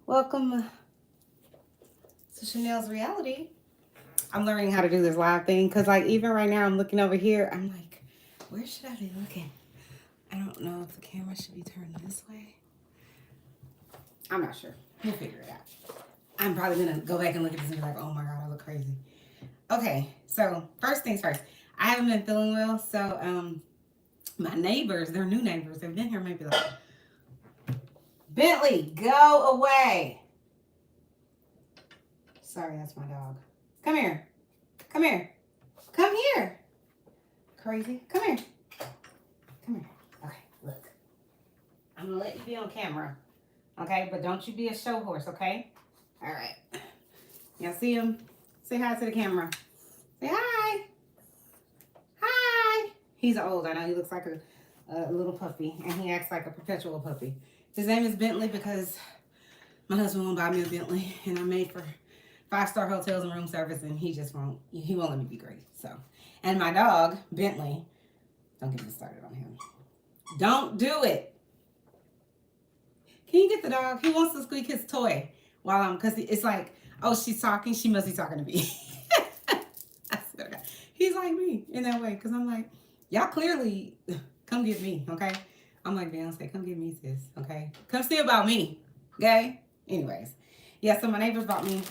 Welcome to Chanel's Reality. I'm learning how to do this live thing because, like, even right now, I'm looking over here. I'm like, where should I be looking? I don't know if the camera should be turned this way. I'm not sure. We'll figure it out. I'm probably going to go back and look at this and be like, oh my God, I look crazy. Okay, so first things first. I haven't been feeling well, so my neighbors, they're new neighbors. They've been here maybe like, Bentley, go away. Sorry, that's my dog. Come here. Come here. Come here. Crazy. Come here. Come here. Okay, look. I'm going to let you be on camera. Okay, but don't you be a show horse, okay? All right. Y'all see him? Say hi to the camera. Say hi. Hi. He's old. I know he looks like a little puppy, and he acts like a perpetual puppy. His name is Bentley because my husband won't buy me a Bentley, and I made for 5-star hotels and room service, and he won't let me be great. So, and my dog, Bentley, don't get me started on him. Don't do it. Can you get the dog? He wants to squeak his toy because it's like, oh, she's talking. She must be talking to me. I swear to God. He's like me in that way because I'm like, y'all clearly come get me, okay? I'm like, Beyonce, come get me, sis, okay? Come see about me, okay? Anyways, yeah, so my neighbors bought me,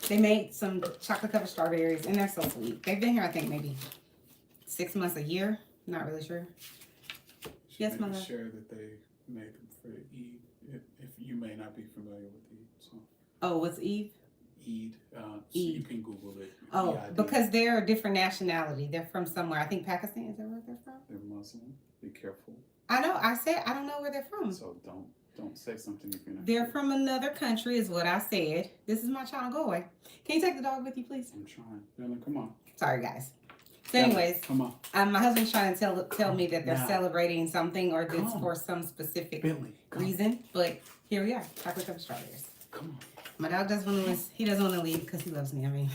they made some chocolate covered strawberries, and they're so sweet. They've been here, I think, maybe 6 months, a year. Not really sure. Yes, my love. Sure that they made them for Eid. If you may not be familiar with Eid. So. Oh, what's Eve? Eid. So Eid. you can Google it. Oh, EID. because they're a different nationality. They're from somewhere. I think Pakistan. Is that where they're from? They're Muslim. Be careful. I know. I said I don't know where they're from. So don't say something if you're not. They're sure. from another country, is what I said. This is my channel. Go away. Can you take the dog with you, please? I'm trying. Dylan, come on. Sorry, guys. So, anyways, come on. My husband's trying to tell me that they're Now. celebrating something or this for some specific Bentley, reason. But here we are. Chocolate covered strawberries. Come on. My dog doesn't want to. He doesn't want to leave because he loves me. I mean,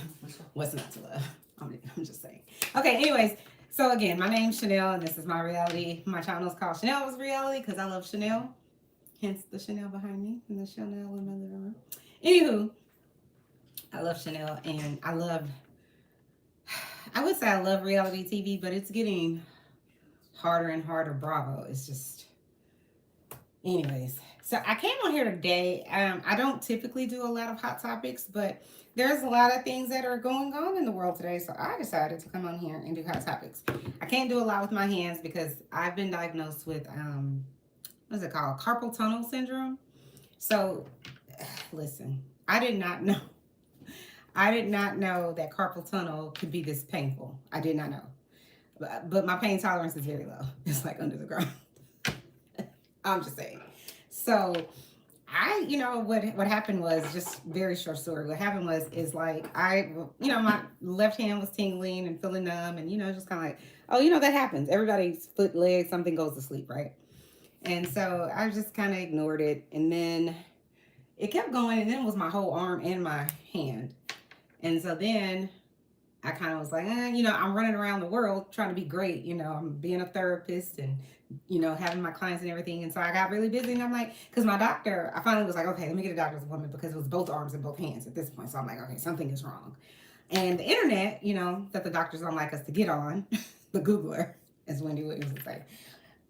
what's not to love? I'm just saying. Okay. Anyways, so again, my name's Chanel, and this is my reality. My channel is called Chanel's Reality because I love Chanel. Hence the Chanel behind me and the Chanel in my living room. Anywho, I love Chanel, and I would say I love reality TV, but it's getting harder and harder. Bravo. It's just, anyways. So I came on here today. I don't typically do a lot of hot topics, but there's a lot of things that are going on in the world today. So I decided to come on here and do hot topics. I can't do a lot with my hands because I've been diagnosed with, what is it called? Carpal tunnel syndrome. So listen, I did not know that carpal tunnel could be this painful. I did not know. But my pain tolerance is very low. It's like under the ground. I'm just saying. So what happened was, just very short story. What happened is like, my left hand was tingling and feeling numb and, just kind of like, oh, that happens. Everybody's foot, leg, something goes to sleep, right? And so I just kind of ignored it. And then it kept going, and then it was my whole arm and my hand. And so then I kind of was like, I'm running around the world trying to be great. I'm being a therapist and, having my clients and everything. And so I got really busy, and I'm like, because my doctor, I finally was like, okay, let me get a doctor's appointment because it was both arms and both hands at this point. So I'm like, okay, something is wrong. And the internet, that the doctors don't like us to get on, the Googler, as Wendy Williams would say,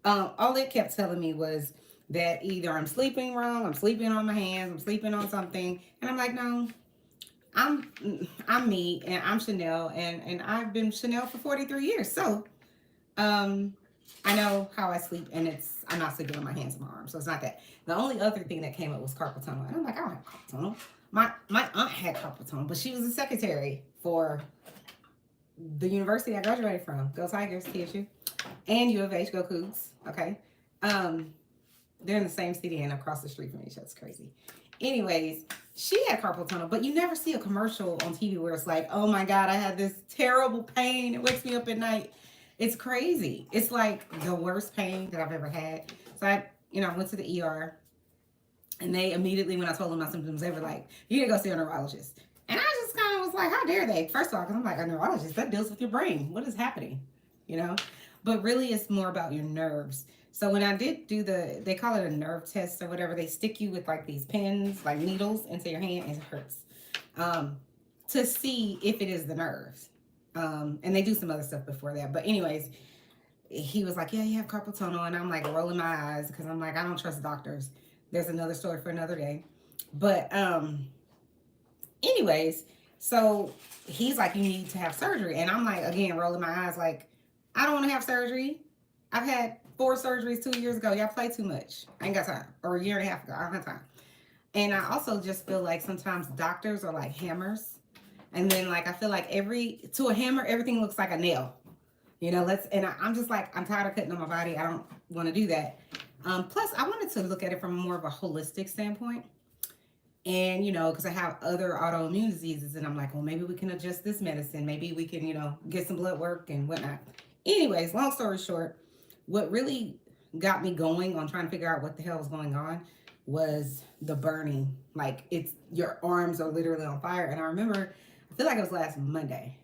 all it kept telling me was that either I'm sleeping wrong, I'm sleeping on my hands, I'm sleeping on something. And I'm like, no. I'm me, and I'm Chanel, and I've been Chanel for 43 years. So, I know how I sleep, and I'm not sleeping on my hands and my arms. So it's not that. The only other thing that came up was carpal tunnel. And I'm like, I don't have carpal tunnel. My aunt had carpal tunnel, but she was a secretary for the university I graduated from. Go Tigers, TSU. And U of H, go Cougs. Okay. They're in the same city and across the street from each other. It's crazy. Anyways, she had carpal tunnel, but you never see a commercial on TV where it's like, oh my God, I had this terrible pain. It wakes me up at night. It's crazy. It's like the worst pain that I've ever had. So I went to the ER, and they immediately, when I told them my symptoms, they were like, you need to go see a neurologist. And I just kind of was like, how dare they? First of all, because I'm like, a neurologist, that deals with your brain. What is happening? But really it's more about your nerves. So when I did do they call it a nerve test or whatever, they stick you with like these pins, like needles into your hand, and it hurts. Um, to see if it is the nerves. And they do some other stuff before that. But anyways, he was like, yeah, you have carpal tunnel. And I'm like rolling my eyes because I'm like, I don't trust doctors. There's another story for another day. But anyways, so he's like, you need to have surgery. And I'm like, again, rolling my eyes like, I don't want to have surgery. I've had 4 surgeries 2 years ago. Y'all play too much. I ain't got time. Or a year and a half ago. I don't have time. And I also just feel like sometimes doctors are like hammers. And then like I feel like to a hammer, everything looks like a nail. I'm just like, I'm tired of cutting on my body. I don't want to do that. Plus, I wanted to look at it from more of a holistic standpoint. And, because I have other autoimmune diseases, and I'm like, well, maybe we can adjust this medicine. Maybe we can, get some blood work and whatnot. Anyways, long story short, what really got me going on trying to figure out what the hell was going on was the burning. Like, your arms are literally on fire. And I remember, I feel like it was last Monday.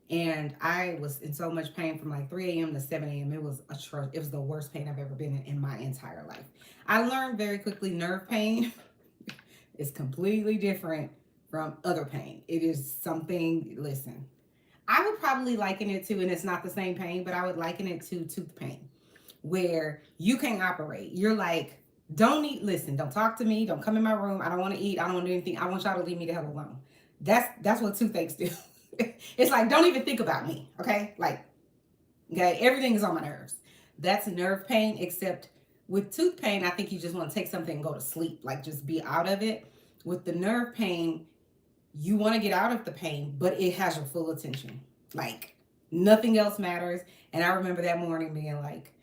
And I was in so much pain from like 3 a.m. to 7 a.m. It was atrocious. It was the worst pain I've ever been in my entire life. I learned very quickly nerve pain is completely different from other pain. It is something, listen, I would probably liken it to, and it's not the same pain, but I would liken it to tooth pain, where you can't operate. You're like, don't talk to me. Don't come in my room. I don't want to eat. I don't want to do anything. I want y'all to leave me the hell alone. That's what toothaches do. It's like, don't even think about me, okay? Like, okay, everything is on my nerves. That's nerve pain, except with tooth pain, I think you just want to take something and go to sleep, like just be out of it. With the nerve pain, you want to get out of the pain, but it has your full attention. Like, nothing else matters. And I remember that morning being like,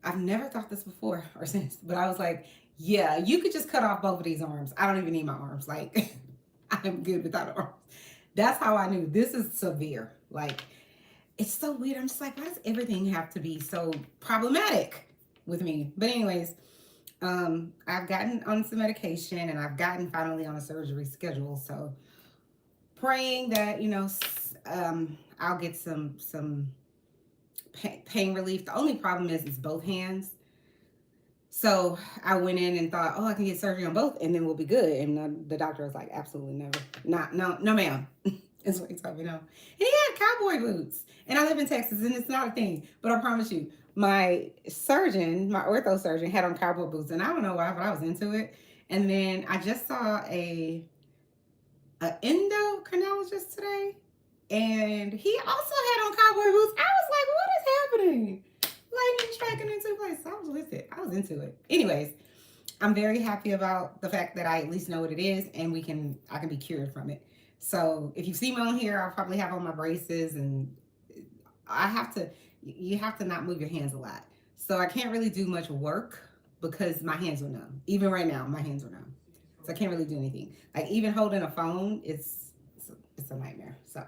I've never thought this before or since, but I was like, yeah, you could just cut off both of these arms. I don't even need my arms. Like, I'm good without arms. That's how I knew this is severe. Like, it's so weird. I'm just like, why does everything have to be so problematic with me? But anyways, I've gotten on some medication and I've gotten finally on a surgery schedule. So praying that, I'll get some pain relief. The only problem is it's both hands. So I went in and thought, oh, I can get surgery on both and then we'll be good. And the doctor was like, absolutely never. No, ma'am. Is what he told me, no. And he had cowboy boots. And I live in Texas and it's not a thing. But I promise you, my ortho surgeon had on cowboy boots. And I don't know why, but I was into it. And then I just saw a endocrinologist today. And he also had on cowboy boots. I was like, what is happening? Lightning striking in 2 places. I was with it. I was into it. Anyways, I'm very happy about the fact that I at least know what it is and I can be cured from it. So if you see me on here, I'll probably have on my braces and you have to not move your hands a lot. So I can't really do much work because my hands are numb. Even right now, my hands are numb. So I can't really do anything. Like even holding a phone, it's a nightmare. So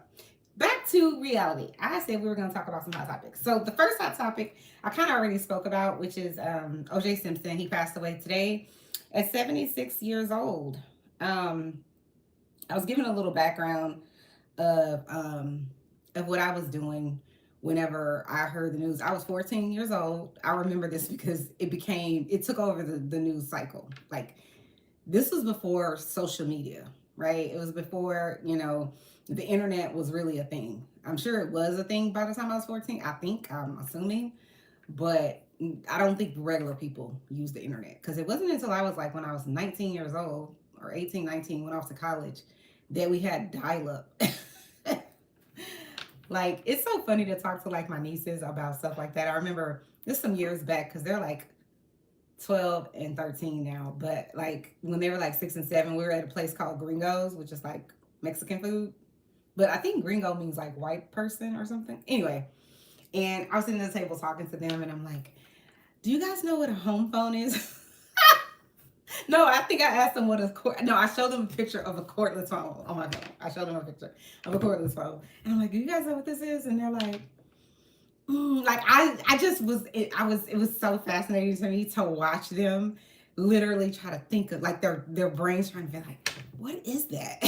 back to reality. I said we were going to talk about some hot topics. So the first hot topic I kind of already spoke about, which is O.J. Simpson. He passed away today at 76 years old. I was given a little background of what I was doing whenever I heard the news. I was 14 years old. I remember this because it took over the news cycle. Like, this was before social media, right? It was before, the internet was really a thing. I'm sure it was a thing by the time I was 14. I'm assuming. But I don't think regular people use the internet. Because it wasn't until I was like, when I was 19 years old, or 18, 19, went off to college, that we had dial-up. Like, it's so funny to talk to like my nieces about stuff like that. I remember this some years back because they're like 12 and 13 now. But like when they were like 6 and 7, we were at a place called Gringo's, which is like Mexican food. But I think gringo means like white person or something. Anyway, and I was sitting at the table talking to them and I'm like, do you guys know what a home phone is? No, I think I asked them I showed them a picture of a cordless phone on my phone. I showed them a picture of a cordless phone. And I'm like, do you guys know what this is? And they're like, like it was so fascinating to me to watch them literally try to think of like their brains trying to be like, what is that?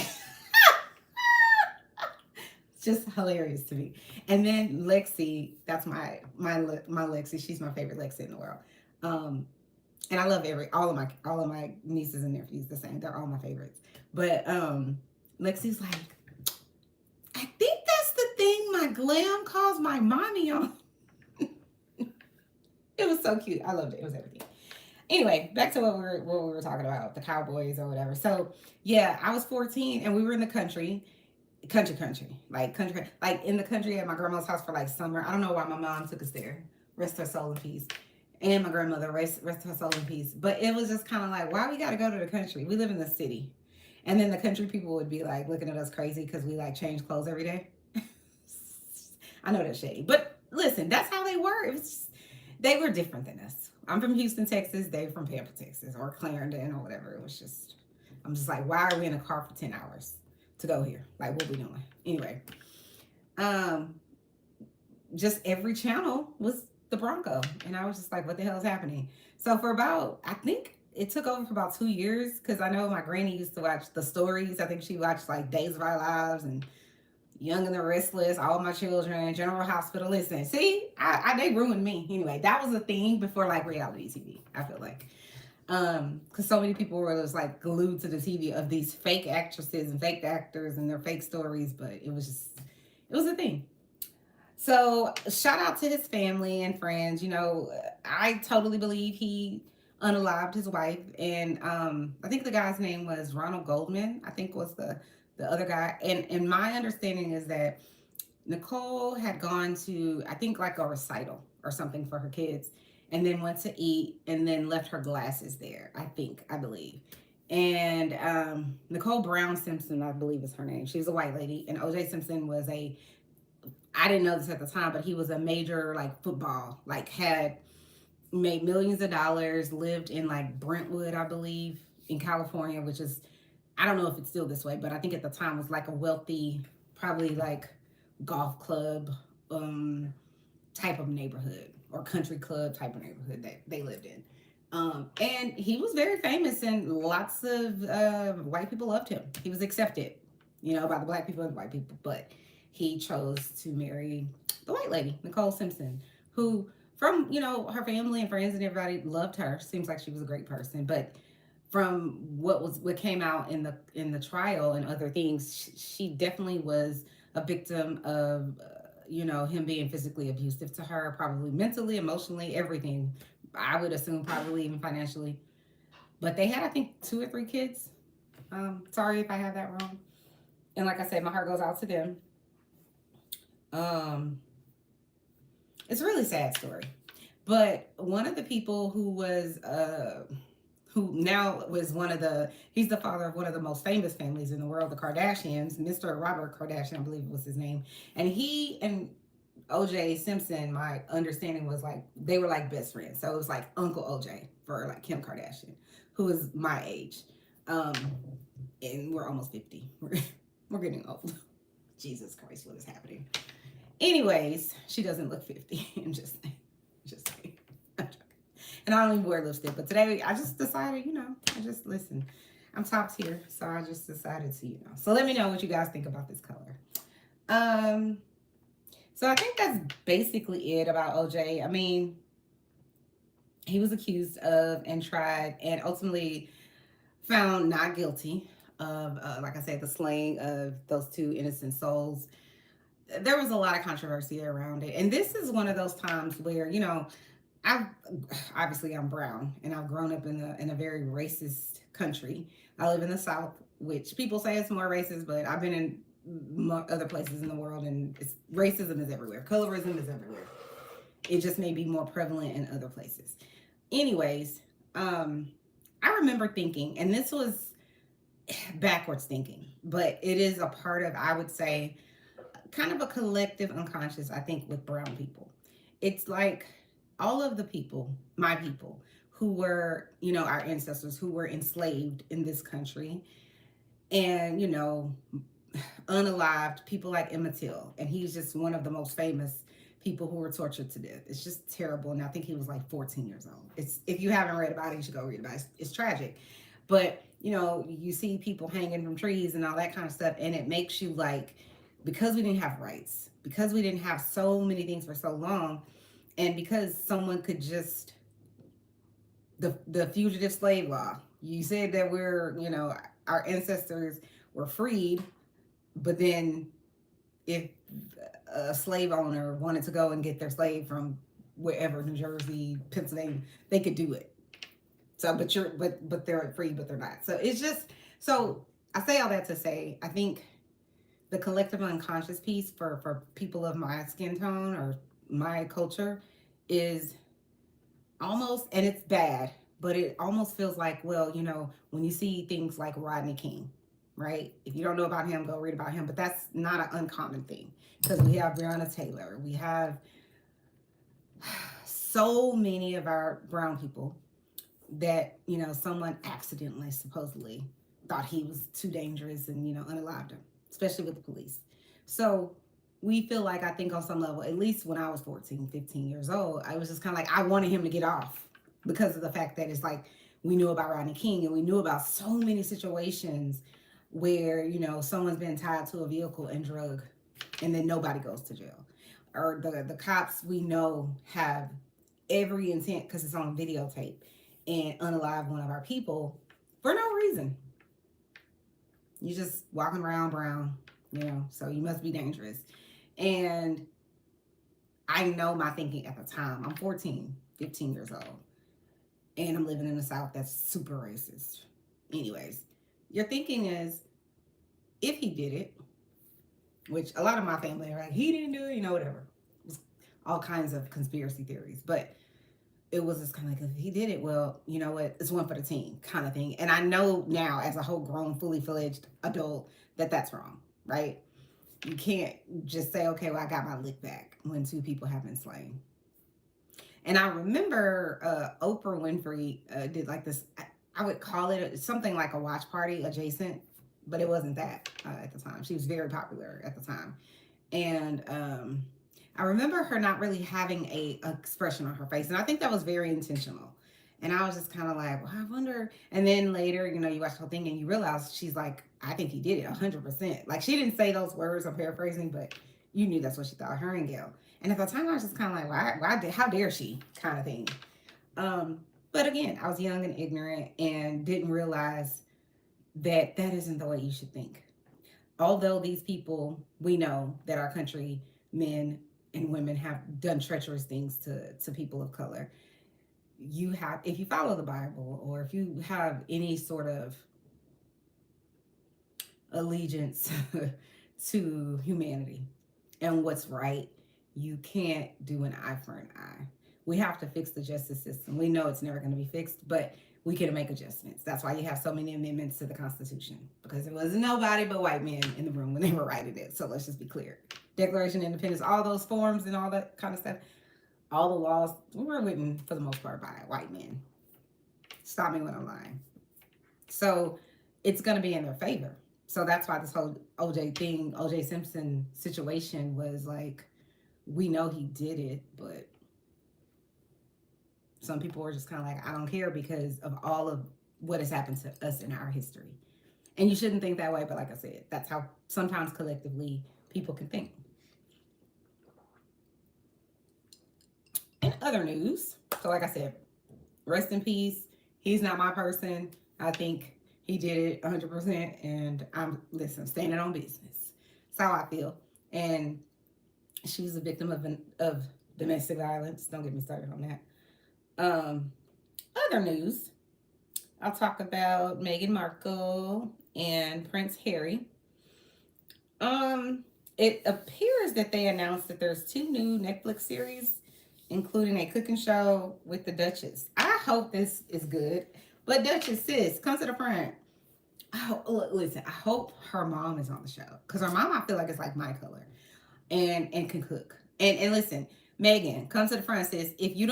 just hilarious to me. And then Lexi, that's my Lexi. She's my favorite Lexi in the world. Um, and I love all of my nieces and nephews the same. They're all my favorites. But Lexi's like, I think that's the thing my glam calls my mommy on. It was so cute. I loved it. It was everything. Anyway, back to what we were talking about, the Cowboys or whatever. So yeah, I was 14 and we were in the country, like in the country at my grandma's house for like summer. I don't know why my mom took us there. Rest her soul in peace. And my grandmother, rest her soul in peace. But it was just kind of like, why we got to go to the country? We live in the city. And then the country people would be like looking at us crazy because we like change clothes every day. I know that's shady. But listen, that's how they were. It was just, they were different than us. I'm from Houston, Texas. They're from Pampa, Texas, or Clarendon, or whatever. It was just, I'm just like, why are we in a car for 10 hours to go here? Like, what we doing? Anyway, just every channel was the Bronco. And I was just like, what the hell is happening? So for about, I think it took over for about 2 years, because I know my granny used to watch the stories. I think she watched like Days of Our Lives and Young and the Restless, All My Children, General Hospital. Listen, see, they ruined me. Anyway, that was a thing before like reality TV, I feel like. Because so many people were just like glued to the TV of these fake actresses and fake actors and their fake stories, but it was a thing. So shout out to his family and friends. You know, I totally believe he unalived his wife, and I think the guy's name was Ronald Goldman. I think was the other guy. And my understanding is that Nicole had gone to, I think, like a recital or something for her kids, and then went to eat, and then left her glasses there. I believe. And Nicole Brown Simpson, I believe is her name. She's a white lady, and OJ Simpson was I didn't know this at the time, but he was a major like football, like had made millions of dollars, lived in like Brentwood, I believe, in California, which is, I don't know if it's still this way, but I think at the time was like a wealthy, probably like golf club type of neighborhood, or country club type of neighborhood that they lived in. And he was very famous, and lots of white people loved him. He was accepted, by the black people and the white people, but he chose to marry the white lady, Nicole Simpson, who from, her family and friends and everybody loved her. Seems like she was a great person, but from what came out in the trial and other things, she definitely was a victim of him being physically abusive to her, probably mentally, emotionally, everything. I would assume probably even financially. But they had, I think, 2 or 3 kids. Sorry if I have that wrong. And like I said, my heart goes out to them. It's a really sad story. But one of the people who was who now was he's the father of one of the most famous families in the world, the Kardashians, Mr. Robert Kardashian, I believe was his name. And he and OJ Simpson, my understanding was like, they were like best friends. So it was like Uncle OJ for like Kim Kardashian, who is my age. And we're almost 50. We're getting old. Jesus Christ, what is happening? Anyways, she doesn't look 50. I'm just saying. And I don't even wear lipstick, but today I just decided, listen, I'm top tier, so I just decided to, So let me know what you guys think about this color. So I think that's basically it about OJ. I mean, he was accused of and tried and ultimately found not guilty of, like I said, the slaying of those 2 innocent souls. There was a lot of controversy around it. And this is one of those times where, I'm brown, and I've grown up in a very racist country. I live in the South, which people say it's more racist, but I've been in other places in the world, and racism is everywhere. Colorism is everywhere. It just may be more prevalent in other places. Anyways, I remember thinking, and this was backwards thinking, but it is a part of, I would say, kind of a collective unconscious, I think, with brown people. It's like all of the people, my people, who were, our ancestors who were enslaved in this country, and, unalived, people like Emmett Till, and he's just one of the most famous people who were tortured to death. It's just terrible, and I think he was like 14 years old. If you haven't read about it, you should go read about it. It's tragic. But, you see people hanging from trees and all that kind of stuff, and it makes you like because we didn't have rights, because we didn't have so many things for so long, and because someone could just the fugitive slave law. You said that our ancestors were freed, but then if a slave owner wanted to go and get their slave from wherever, New Jersey, Pennsylvania, they could do it. So, but they're free, but they're not. So it's just so I say all that to say I think the collective unconscious piece for people of my skin tone or my culture is almost, and it's bad, but it almost feels like, well, when you see things like Rodney King, right? If you don't know about him, go read about him. But that's not an uncommon thing because we have Breonna Taylor, we have so many of our brown people that someone accidentally, supposedly, thought he was too dangerous and unalived him, especially with the police. So we feel like, I think on some level, at least when I was 14, 15 years old, I was just kind of like, I wanted him to get off because of the fact that it's like we knew about Rodney King and we knew about so many situations where someone's been tied to a vehicle and drug and then nobody goes to jail, or the cops we know have every intent because it's on videotape and unalive one of our people for no reason. You just walking around brown, so you must be dangerous. And I know my thinking at the time. I'm 14, 15 years old, and I'm living in the South that's super racist. Anyways, your thinking is, if he did it, which a lot of my family are like, he didn't do it, whatever. It's all kinds of conspiracy theories. But it was just kind of like, if he did it, well, you know what? It's one for the team kind of thing. And I know now, as a whole grown, fully fledged adult, that that's wrong, right? You can't just say, okay, well, I got my lick back when two people have been slain. And I remember Oprah Winfrey did like this, I would call it something like a watch party adjacent, but it wasn't that at the time. She was very popular at the time. And I remember her not really having a expression on her face. And I think that was very intentional. And I was just kind of like, well, I wonder. And then later, you watch the whole thing and you realize she's like, I think he did it 100%. Like, she didn't say those words, I'm paraphrasing, but you knew that's what she thought, her and Gail. And at the time, I was just kind of like, how dare she kind of thing. But again, I was young and ignorant and didn't realize that isn't the way you should think. Although these people, we know that our country, men and women, have done treacherous things to people of color. If you follow the Bible, or if you have any sort of allegiance to humanity and what's right, you can't do an eye for an eye. We have to fix the justice system. We know it's never going to be fixed, but we can make adjustments. That's why you have so many amendments to the Constitution, because there wasn't nobody but white men in the room when they were writing it. So let's just be clear. Declaration of Independence, all those forms and all that kind of stuff, all the laws were written for the most part by white men. Stop me when I'm lying. So it's going to be in their favor. So that's why this whole OJ Simpson situation was like, we know he did it, but some people were just kind of like, I don't care, because of all of what has happened to us in our history. And you shouldn't think that way, but like I said, that's how sometimes collectively people can think. In other news, so like I said, rest in peace. He's not my person. I think he did it 100%, and I'm standing on business. That's how I feel. And she was a victim of domestic violence. Don't get me started on that. Other news, I'll talk about Meghan Markle and Prince Harry. It appears that they announced that there's 2 new Netflix series, including a cooking show with the Duchess. I hope this is good. But Duchess, sis, come to the front. Listen, I hope her mom is on the show, because her mom, I feel like, is like my color and can cook. And listen, Megan, come to the front, sis. If you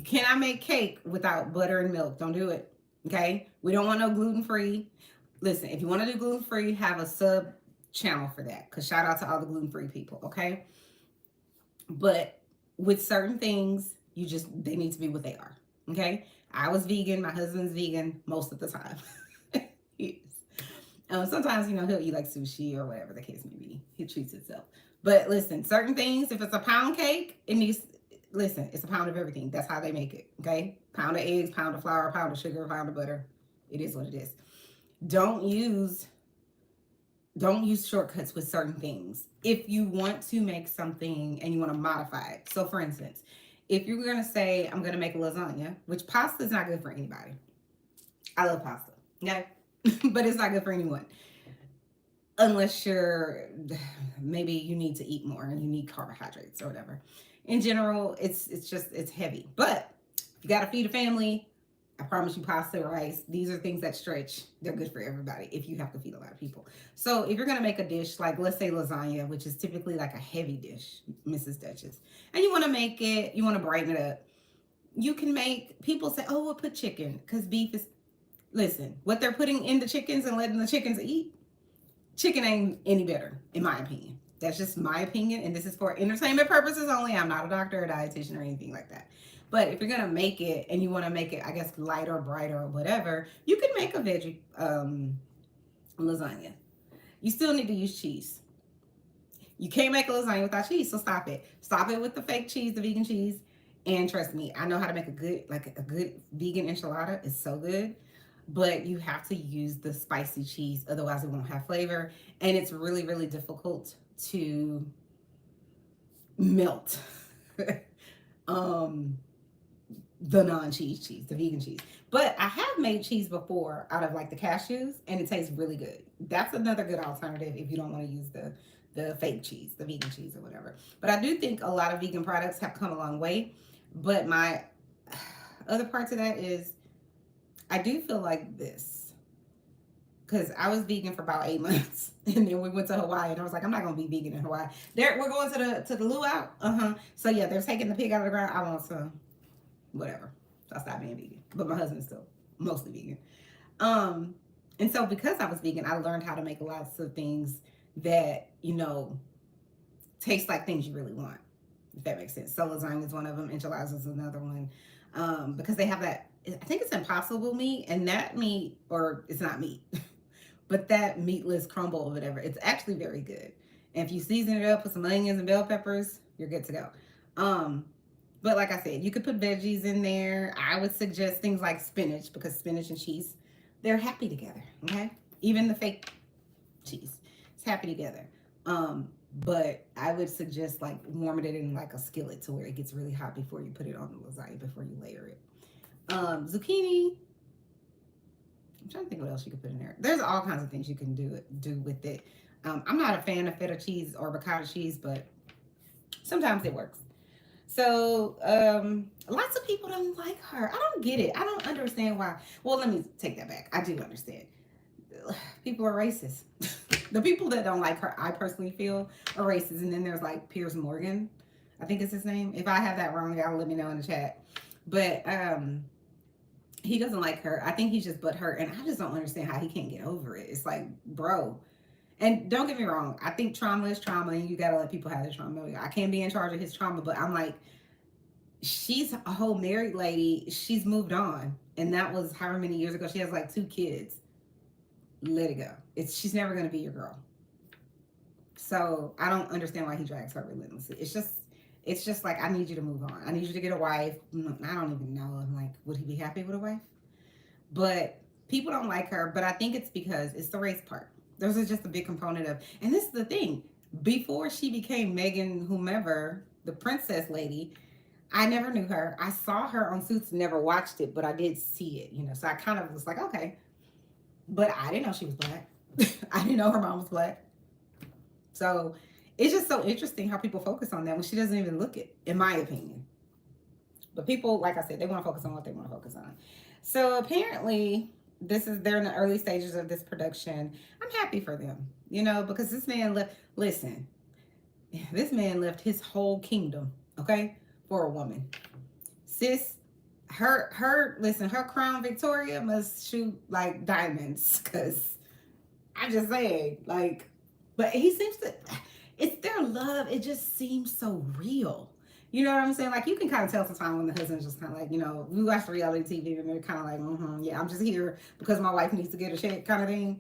cannot make cake without butter and milk. Don't do it. Okay? We don't want no gluten-free. Listen, if you want to do gluten-free, have a sub channel for that, because shout out to all the gluten-free people. Okay? But with certain things, they need to be what they are. Okay? I was vegan. My husband's vegan most of the time. Yes. Sometimes, he'll eat like sushi or whatever the case may be. He treats himself. But listen, certain things, if it's a pound cake, listen, it's a pound of everything. That's how they make it, okay? Pound of eggs, pound of flour, pound of sugar, pound of butter. It is what it is. Don't use shortcuts with certain things. If you want to make something and you want to modify it. So for instance, if you're going to say, I'm going to make a lasagna, which pasta is not good for anybody. I love pasta, okay? But it's not good for anyone. Unless maybe you need to eat more and you need carbohydrates or whatever. In general, it's heavy. But you got to feed a family. I promise you, pasta, rice, these are things that stretch. They're good for everybody if you have to feed a lot of people. So if you're going to make a dish, like let's say lasagna, which is typically like a heavy dish, Mrs. Duchess, and you want to make it, you want to brighten it up, you can people say, oh, we'll put chicken because beef is, listen, what they're putting in the chickens and letting the chickens eat, chicken ain't any better, in my opinion. That's just my opinion, and this is for entertainment purposes only. I'm not a doctor or a dietitian or anything like that. But if you're going to make it and you want to make it, I guess, lighter, brighter, or whatever, you can make a veggie lasagna. You still need to use cheese. You can't make a lasagna without cheese, so stop it. Stop it with the fake cheese, the vegan cheese. And trust me, I know how to make a good vegan enchilada. It's so good. But you have to use the spicy cheese, otherwise it won't have flavor. And it's really, really difficult to melt. The non-cheese cheese, the vegan cheese. But I have made cheese before out of like the cashews, and it tastes really good. That's another good alternative if you don't want to use the fake cheese, the vegan cheese or whatever. But I do think a lot of vegan products have come a long way. But my other part to that is I do feel like this, because I was vegan for about 8 months, and then we went to Hawaii, and I was like, I'm not gonna be vegan in Hawaii. We're going to the luau. So yeah, they're taking the pig out of the ground. I want some. Whatever. So I stopped being vegan. But my husband is still mostly vegan. And so because I was vegan, I learned how to make lots of things that, taste like things you really want. If that makes sense. So lasagna is one of them. Enchiladas is another one. Because they have that, I think it's impossible meat. And that meat, or it's not meat, but that meatless crumble or whatever, it's actually very good. And if you season it up with some onions and bell peppers, you're good to go. But like I said, you could put veggies in there. I would suggest things like spinach, because spinach and cheese, they're happy together, okay? Even the fake cheese, it's happy together. But I would suggest like warming it in like a skillet to where it gets really hot before you put it on the lasagna, before you layer it. Zucchini, I'm trying to think what else you could put in there. There's all kinds of things you can do with it. I'm not a fan of feta cheese or ricotta cheese, but sometimes it works. So, lots of people don't like her. I don't get it. I don't understand why. Well, let me take that back. I do understand. People are racist. The people that don't like her, I personally feel, are racist. And then there's like Piers Morgan, I think is his name. If I have that wrong, y'all let me know in the chat. But he doesn't like her. I think he's just butthurt. And I just don't understand how he can't get over it. It's like, bro. And don't get me wrong, I think trauma is trauma, and you gotta let people have their trauma. I can't be in charge of his trauma, but I'm like, she's a whole married lady. She's moved on, and that was however many years ago. She has like 2 kids. Let it go. She's never gonna be your girl. So I don't understand why he drags her relentlessly. It's just like, I need you to move on. I need you to get a wife. I don't even know. I'm like, would he be happy with a wife? But people don't like her. But I think it's because it's the race part. There's just a big component of, and this is the thing, before she became Megan, whomever, the princess lady, I never knew her. I saw her on Suits, never watched it, but I did see it, so I kind of was like, okay. But I didn't know she was black. I didn't know her mom was black. So it's just so interesting how people focus on that when she doesn't even look it, in my opinion. But people, like I said, they want to focus on what they want to focus on. So apparently, they're in the early stages of this production. I'm happy for them, because this man left his whole kingdom, okay, for a woman. Sis, her crown Victoria must shoot like diamonds, because I'm just saying, like, but he seems to, it's their love. It just seems so real. You know what I'm saying? Like, you can kind of tell sometimes when the husband's just kind of like, we watch reality TV and they're kind of like, yeah, I'm just here because my wife needs to get a check kind of thing.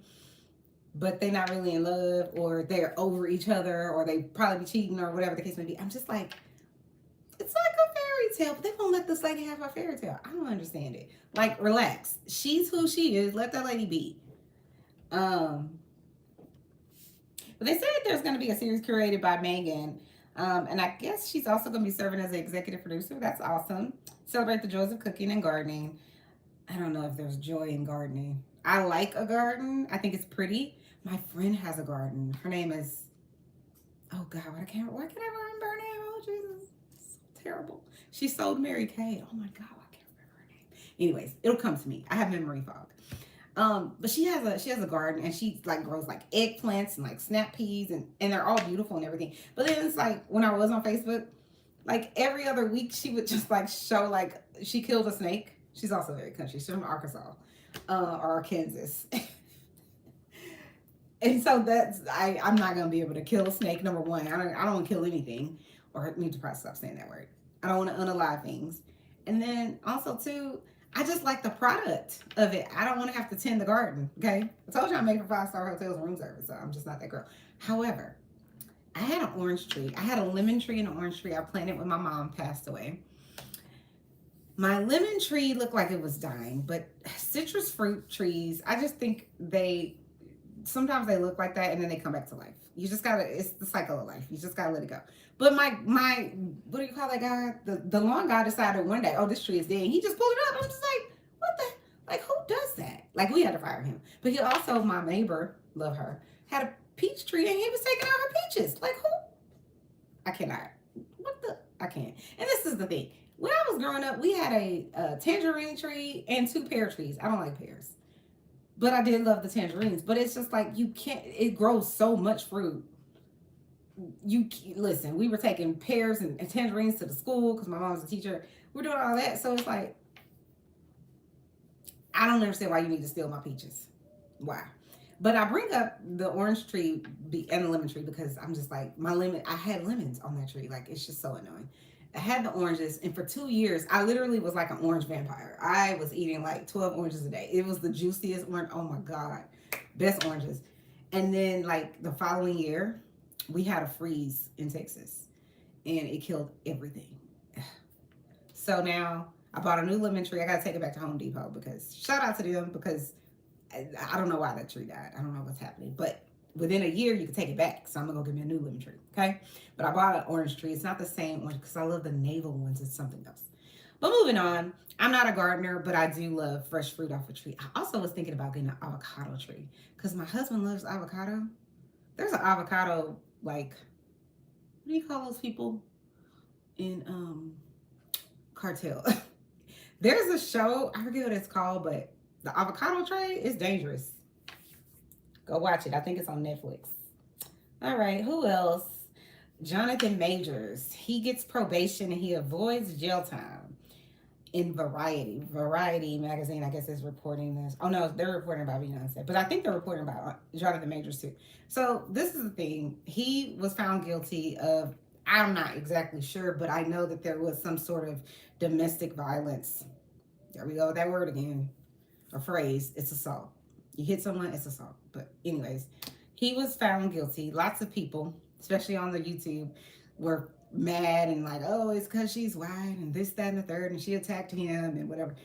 but they're not really in love, or they're over each other, or they probably be cheating, or whatever the case may be. I'm just like, it's like a fairy tale, but they won't let this lady have her fairy tale. I don't understand it. Like, relax. She's who she is. Let that lady be. Um, but they said there's going to be a series curated by Megan. And I guess she's also going to be serving as an executive producer. That's awesome. Celebrate the joys of cooking and gardening. I don't know if there's joy in gardening. I like a garden. I think it's pretty. My friend has a garden. Her name is, oh God, why can't I remember her name? Oh Jesus, it's so terrible. She sold Mary Kay. Oh my God, I can't remember her name. Anyways, it'll come to me. I have memory fog. But she has a garden, and she like grows like eggplants and like snap peas, and they're all beautiful and everything. But then it's like when I was on Facebook, like every other week she would just like show like she killed a snake. She's also very country. She's from Arkansas, or Kansas. And so I'm not gonna be able to kill a snake. Number one, I don't want to kill anything, or I need to probably stop saying that word. I don't want to unalive things. And then also too, I just like the product of it. I don't want to have to tend the garden. Okay, I told you I made for 5-star hotels and room service, so I'm just not that girl. However, I had an orange tree. I had a lemon tree and an orange tree. I planted when my mom passed away. My lemon tree looked like it was dying, but citrus fruit trees, I just think sometimes they look like that and then they come back to life. You just gotta, it's the cycle of life. You just gotta let it go. But my what do you call that guy? The lawn guy decided one day, oh, this tree is dead. He just pulled it up. I'm just like, what the, like, who does that? Like, we had to fire him. But he also, my neighbor, love her, had a peach tree and he was taking out her peaches. Like, who? I cannot. I can't. And this is the thing. When I was growing up, we had a tangerine tree and 2 pear trees. I don't like pears. But I did love the tangerines. But it's just like, you can't, it grows so much fruit. Listen, we were taking pears and tangerines to the school because my mom was a teacher. We're doing all that. So it's like, I don't understand why you need to steal my peaches. Why? But I bring up the orange tree and the lemon tree because I'm just like, I had lemons on that tree. Like, it's just so annoying. I had the oranges, and for 2 years, I literally was like an orange vampire. I was eating like 12 oranges a day. It was the juiciest orange. Oh my God. Best oranges. And then, like, the following year, we had a freeze in Texas, and it killed everything. So now I bought a new lemon tree. I got to take it back to Home Depot because, shout out to them, because I don't know why that tree died. I don't know what's happening. But within a year, you can take it back. So I'm going to go get me a new lemon tree. Okay. But I bought an orange tree. It's not the same orange because I love the navel ones. It's something else. But moving on. I'm not a gardener, but I do love fresh fruit off a tree. I also was thinking about getting an avocado tree because my husband loves avocado. There's an avocado, like, what do you call those people in cartel? There's a show. I forget what it's called, but the avocado trade is dangerous. Go watch it. I think it's on Netflix. All right. Who else? Jonathan Majors. He gets probation and he avoids jail time in Variety. Variety magazine, I guess, is reporting this. Oh, no, they're reporting about Beyonce. But I think they're reporting about Jonathan Majors, too. So this is the thing. He was found guilty of, I'm not exactly sure, but I know that there was some sort of domestic violence. There we go with that word again. A phrase. It's assault. You hit someone, it's assault. But anyways, he was found guilty. Lots of people, especially on the YouTube, were mad and like, oh, it's because she's white and this, that, and the third, and she attacked him and whatever.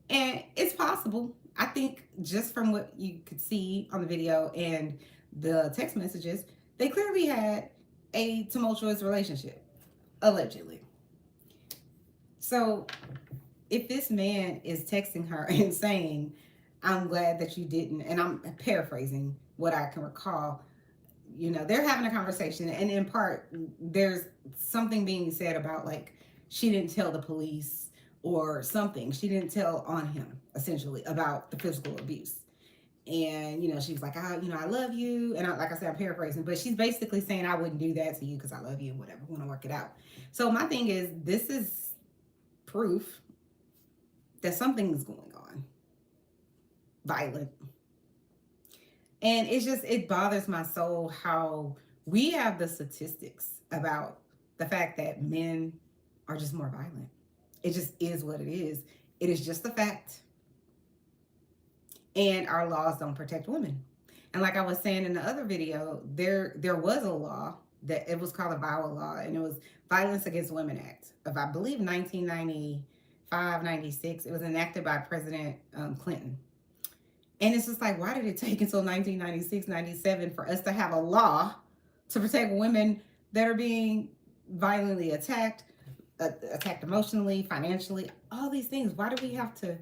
And it's possible. I think just from what you could see on the video and the text messages, they clearly had a tumultuous relationship, allegedly. So if this man is texting her and saying, I'm glad that you didn't, and I'm paraphrasing what I can recall, they're having a conversation, and in part, there's something being said about, like, she didn't tell the police or something. She didn't tell on him, essentially, about the physical abuse. And, she was like, I love you. And like I said, I'm paraphrasing, but she's basically saying, I wouldn't do that to you because I love you and whatever. We want to work it out. So my thing is, this is proof that something is going on. Violent. And it bothers my soul how we have the statistics about the fact that men are just more violent. It just is what it is. It is just a fact. And our laws don't protect women. And like I was saying in the other video, there was a law that it was called a VOWA law, and it was Violence Against Women Act of, I believe, 1995, 96. It was enacted by President Clinton. And it's just like, why did it take until 1996, 97 for us to have a law to protect women that are being violently attacked, attacked emotionally, financially, all these things? Why do we have to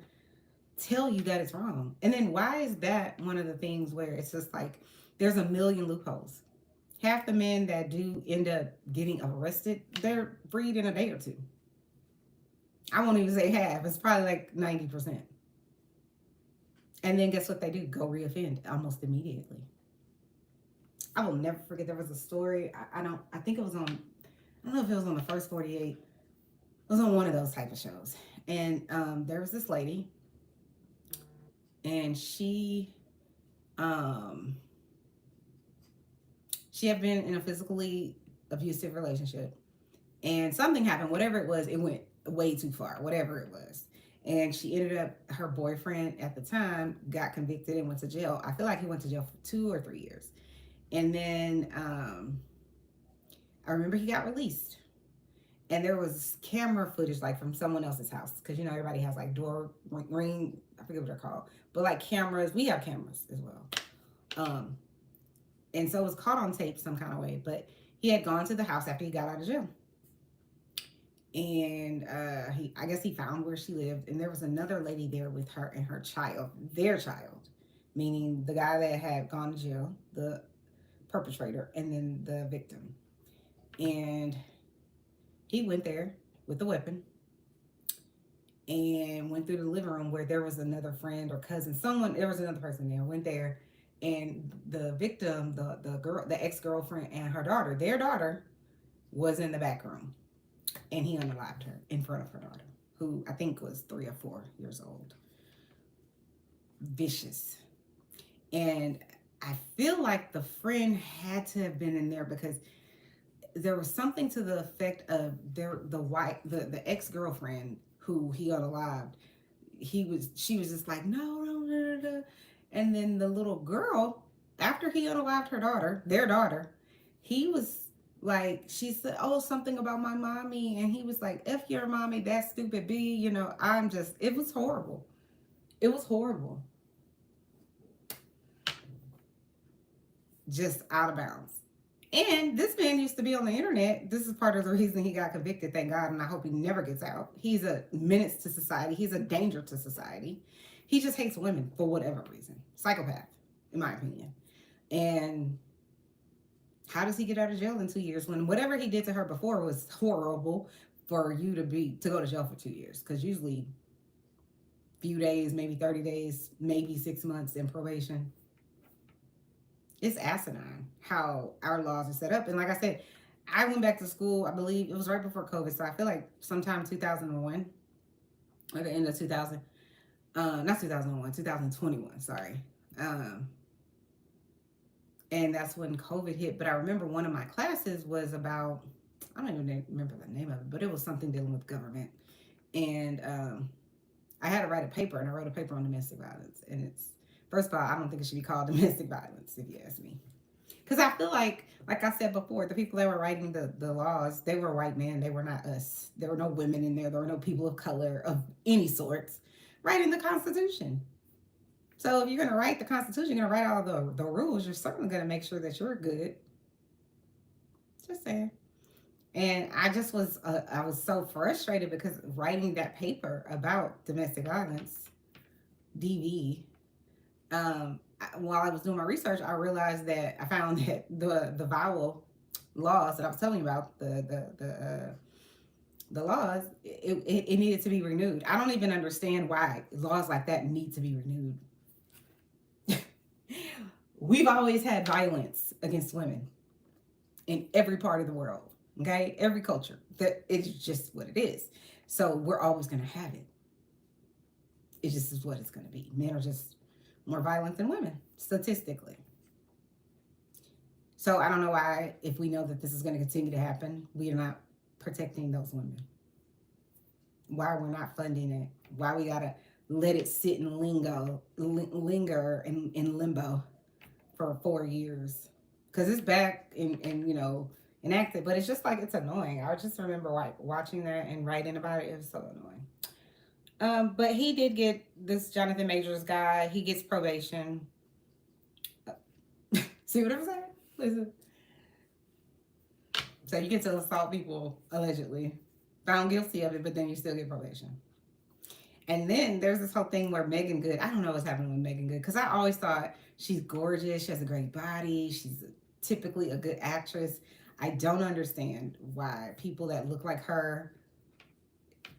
tell you that it's wrong? And then why is that one of the things where it's just like there's a million loopholes? Half the men that do end up getting arrested, they're freed in a day or two. I won't even say half, it's probably like 90%. And then guess what they do? Go reoffend almost immediately. I will never forget, there was a story. I think it was on, I don't know if it was on the First 48. It was on one of those type of shows. And there was this lady, and she had been in a physically abusive relationship. And something happened, whatever it was, it went way too far, whatever it was. And she ended up, her boyfriend at the time got convicted and went to jail. I feel like he went to jail for 2 or 3 years. And then I remember he got released. And there was camera footage like from someone else's house. Because, you know, everybody has like door ring, I forget what they're called. But like cameras, we have cameras as well. And so it was caught on tape some kind of way. But he had gone to the house after he got out of jail. And I guess he found where she lived, and there was another lady there with her and her child, their child, meaning the guy that had gone to jail, the perpetrator, and then the victim. And he went there with a weapon and went through the living room where there was another friend or cousin, there was another person there, went there, and the victim, the girl, the ex-girlfriend and her daughter, their daughter, was in the back room. And he unalived her in front of her daughter, who I think was 3 or 4 years old. Vicious. And I feel like the friend had to have been in there because there was something to the effect of the ex-girlfriend who he unalived. She was just like, no. And then the little girl, after he unalived her daughter, their daughter, he was like, she said, oh, something about my mommy. And he was like, F your mommy, that stupid B. You know, it was horrible. It was horrible. Just out of bounds. And this man used to be on the internet. This is part of the reason he got convicted, thank God. And I hope he never gets out. He's a menace to society. He's a danger to society. He just hates women for whatever reason. Psychopath, in my opinion. And how does he get out of jail in 2 years when whatever he did to her before was horrible for you to go to jail for 2 years? Because usually few days, maybe 30 days, maybe 6 months in probation. It's asinine how our laws are set up. And like I said, I went back to school, I believe it was right before COVID. So I feel like sometime 2001 or the end of 2000, not 2001, 2021, sorry. And that's when COVID hit. But I remember one of my classes was about, I don't even remember the name of it, but it was something dealing with government. And I had to write a paper, and I wrote a paper on domestic violence. And it's, first of all, I don't think it should be called domestic violence, if you ask me. Because I feel like I said before, the people that were writing the laws, they were white men. They were not us. There were no women in there. There were no people of color of any sorts writing the Constitution. So if you're going to write the Constitution, you're going to write all the rules, you're certainly going to make sure that you're good. Just saying. And I just was, I was so frustrated because writing that paper about domestic violence, DV, while I was doing my research, I realized that I found that the VOWA laws that I was telling you about, the laws, it needed to be renewed. I don't even understand why laws like that need to be renewed. We've always had violence against women in every part of the world, okay? Every culture. That it's just what it is. So we're always going to have it. It just is what it's going to be. Men are just more violent than women, statistically. So I don't know why, if we know that this is going to continue to happen, we are not protecting those women. Why we're not funding it. Why we got to let it sit and linger in limbo for 4 years because it's back in enacted, but it's just like it's annoying. I just remember like watching that and writing about it. It was so annoying. But he did get this Jonathan Majors guy. He gets probation. See what I'm saying? Listen. So you get to assault people allegedly, found guilty of it, but then you still get probation. And then there's this whole thing where Megan Good. I don't know what's happening with Megan Good because I always thought she's gorgeous. She has a great body. She's typically a good actress. I don't understand why people that look like her.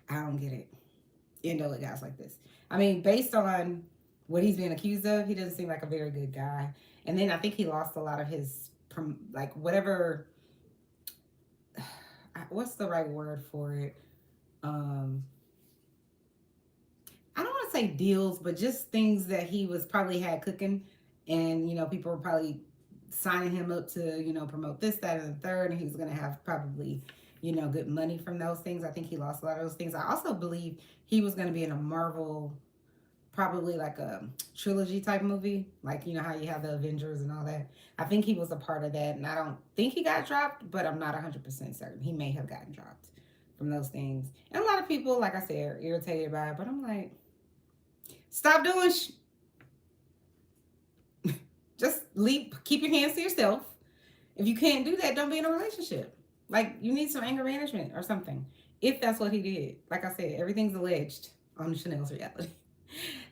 I don't get it. End up with guys like this. I mean, based on what he's being accused of, he doesn't seem like a very good guy. And then I think he lost a lot of his like whatever. What's the right word for it? Um, I don't want to say deals, but just things that he was probably had cooking, and people were probably signing him up to promote this, that, and the third, and he was going to have probably good money from those things. I think he lost a lot of those things. I also believe he was going to be in a Marvel, probably like a trilogy type movie, like how you have the Avengers and all that. I think he was a part of that, and I don't think he got dropped, but I'm not 100% certain. He may have gotten dropped from those things. And a lot of people, like I said, are irritated by it, but I'm like, stop doing just leave, keep your hands to yourself. If you can't do that, don't be in a relationship. Like, you need some anger management or something. If that's what he did. Like I said, everything's alleged on Chanel's reality.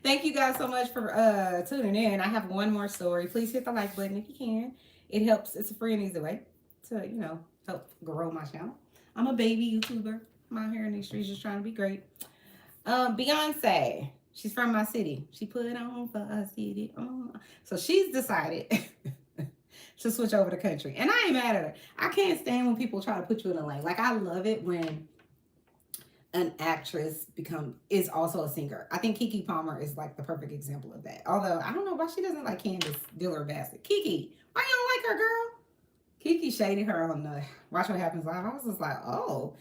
Thank you guys so much for tuning in. I have one more story. Please hit the like button if you can. It helps. It's a free and easy way to, help grow my channel. I'm a baby YouTuber. I'm out here in these streets just trying to be great. Beyonce. She's from my city. She put on for a city. So she's decided to switch over to country. And I ain't mad at her. I can't stand when people try to put you in a lane. Like, I love it when an actress is also a singer. I think Keke Palmer is like the perfect example of that. Although I don't know why she doesn't like Candace Diller Bassett. Keke, why you don't like her, girl? Keke shaded her on the Watch What Happens Live. I was just like, oh,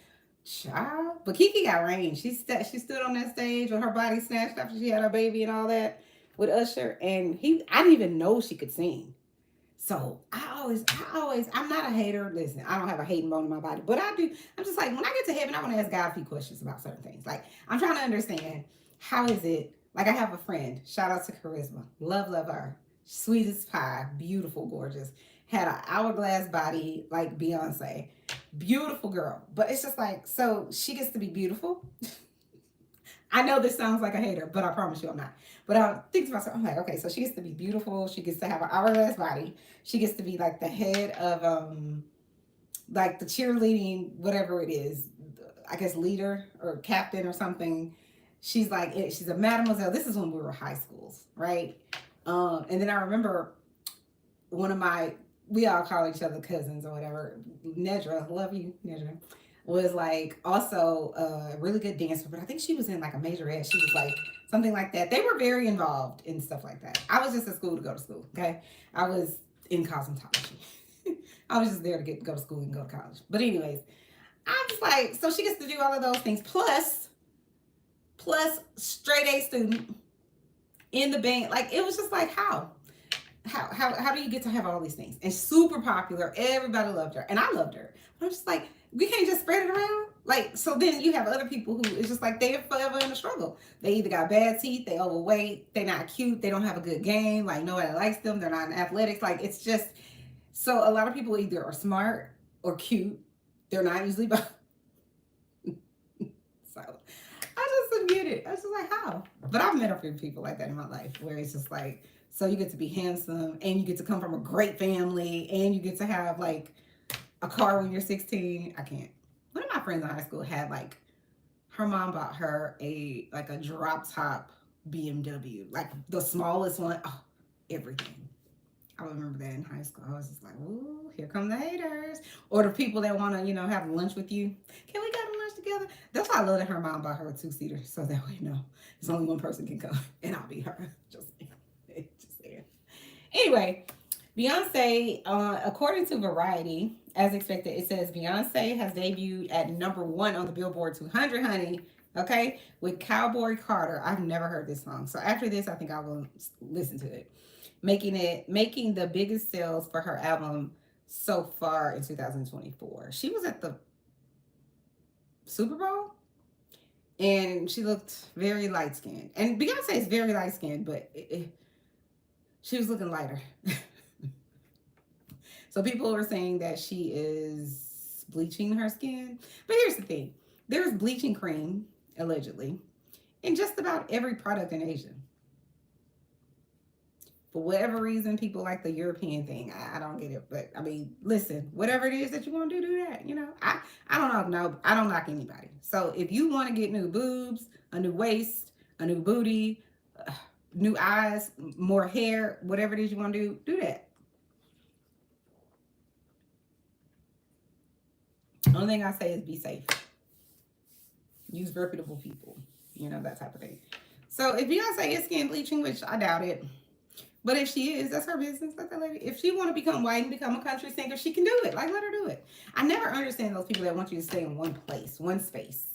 child. But Keke got range. She stood on that stage with her body snatched after she had her baby and all that with Usher. And I didn't even know she could sing. So I'm not a hater. Listen, I don't have a hating bone in my body, but I do. I'm just like, when I get to heaven, I want to ask God a few questions about certain things. Like, I'm trying to understand, how is it, like, I have a friend, shout out to Charisma, love her, sweet as pie, beautiful, gorgeous, had an hourglass body like Beyonce, beautiful girl. But it's just like, so she gets to be beautiful. I know this sounds like a hater, but I promise you I'm not. But I think to myself, I'm like, okay, so she gets to be beautiful. She gets to have an hourglass body. She gets to be like the head of like the cheerleading, whatever it is, I guess leader or captain or something. She's like, she's a mademoiselle. This is when we were high schools, right? And then I remember we all call each other cousins or whatever. Nedra, love you, Nedra, was like also a really good dancer, but I think she was in like a majorette. She was like something like that. They were very involved in stuff like that. I was just at school to go to school, okay? I was in cosmetology. I was just there to go to school and go to college. But anyways, I'm just like, so she gets to do all of those things, plus straight A student in the band. Like, it was just like, how do you get to have all these things? And super popular. Everybody loved her. And I loved her. But I'm just like, we can't just spread it around. Like, so then you have other people who it's just like they're forever in a struggle. They either got bad teeth, they overweight, they're not cute, they don't have a good game, like nobody likes them, they're not in athletics. Like, it's just, so a lot of people either are smart or cute. They're not usually both. So I just didn't get it. I was just like, how? But I've met a few people like that in my life where it's just like, so you get to be handsome and you get to come from a great family and you get to have like a car when you're 16. I can't. One of my friends in high school had like, her mom bought her a drop top BMW, like the smallest one. Oh, everything. I remember that in high school. I was just like, ooh, here come the haters. Or the people that want to, have lunch with you. Can we go to lunch together? That's why I love that her mom bought her a 2-seater. So that way, there's only one person can come. And I'll be her. Just saying. Anyway, Beyonce, according to Variety, as expected, it says Beyonce has debuted at #1 on the Billboard 200, honey. Okay? With Cowboy Carter. I've never heard this song. So after this, I think I will listen to it. making the biggest sales for her album so far in 2024. She was at the Super Bowl and she looked very light skinned. And Beyonce is very light skinned, but she was looking lighter. So people were saying that she is bleaching her skin. But here's the thing, there's bleaching cream, allegedly, in just about every product in Asia. For whatever reason, people like the European thing. I don't get it. But I mean, listen, whatever it is that you want to do that. I don't know. No, I don't knock anybody. So if you want to get new boobs, a new waist, a new booty, new eyes, more hair, whatever it is you want to do that. Only thing I say is be safe. Use reputable people. That type of thing. So if Beyonce is skin bleaching, which I doubt it, but if she is, that's her business. Let that lady. If she want to become white and become a country singer, she can do it. Like, let her do it. I never understand those people that want you to stay in one place, one space.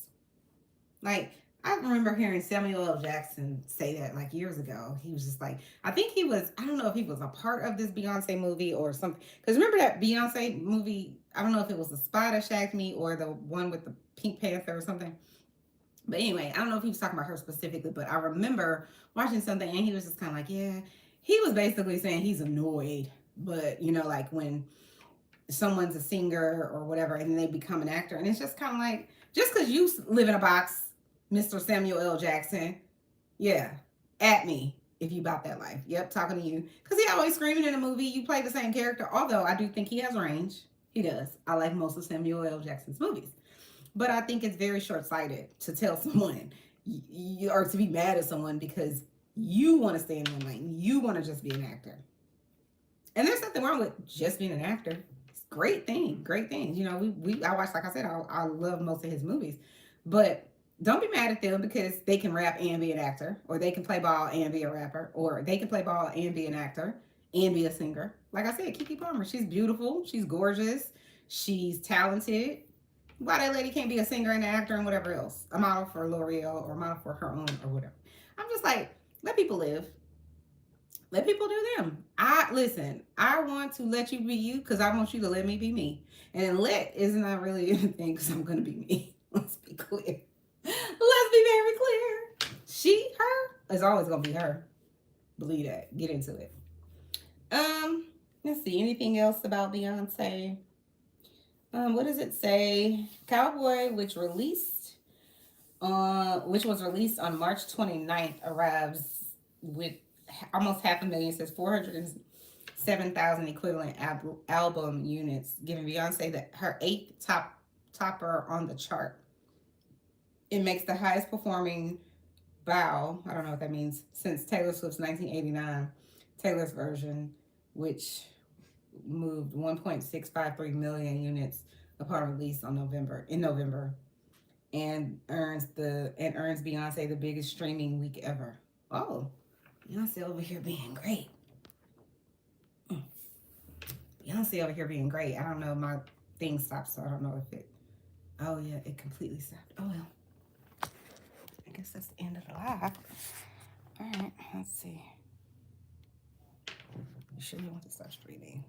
Like, I remember hearing Samuel L. Jackson say that like years ago. He was just like, I think he was, I don't know if he was a part of this Beyonce movie or something. Because remember that Beyonce movie, I don't know if it was The Spy That Shagged Me or the one with the Pink Panther or something. But anyway, I don't know if he was talking about her specifically, but I remember watching something and he was just kind of like, yeah. He was basically saying he's annoyed, but like when someone's a singer or whatever and then they become an actor, and it's just kind of like, just because you live in a box, Mr. Samuel L. Jackson, yeah, at me if you about that life. Yep, talking to you. Because he always screaming in a movie, you play the same character, although I do think he has range. He does. I like most of Samuel L. Jackson's movies. But I think it's very short-sighted to tell someone or to be mad at someone because you want to stay in one lane. You want to just be an actor. And there's nothing wrong with just being an actor. It's a great thing. Great thing. I watch, like I said, I love most of his movies. But don't be mad at them because they can rap and be an actor. Or they can play ball and be a rapper. Or they can play ball and be an actor and be a singer. Like I said, Keke Palmer, she's beautiful. She's gorgeous. She's talented. Why that lady can't be a singer and an actor and whatever else? A model for L'Oreal or a model for her own or whatever. I'm just like, let people live. Let people do them. I want to let you be you because I want you to let me be me. And let is not really anything because I'm going to be me. Let's be clear. Let's be very clear. She, her, is always going to be her. Believe that. Get into it. Let's see. Anything else about Beyonce? What does it say? Cowboy, which was released on March 29th, arrives with almost 500,000. It says 407,000 equivalent album units, giving Beyonce her 8th topper on the chart. It makes the highest performing bow, I don't know what that means, since Taylor Swift's 1989 Taylor's version, which moved 1.653 million units upon release in November, and earns Beyonce the biggest streaming week ever. Oh, Beyonce over here being great. Beyonce over here being great. I don't know, my thing stopped, so I don't know if it. Oh yeah, it completely stopped. Oh well. I guess that's the end of the live. All right, let's see. You sure you want to start streaming?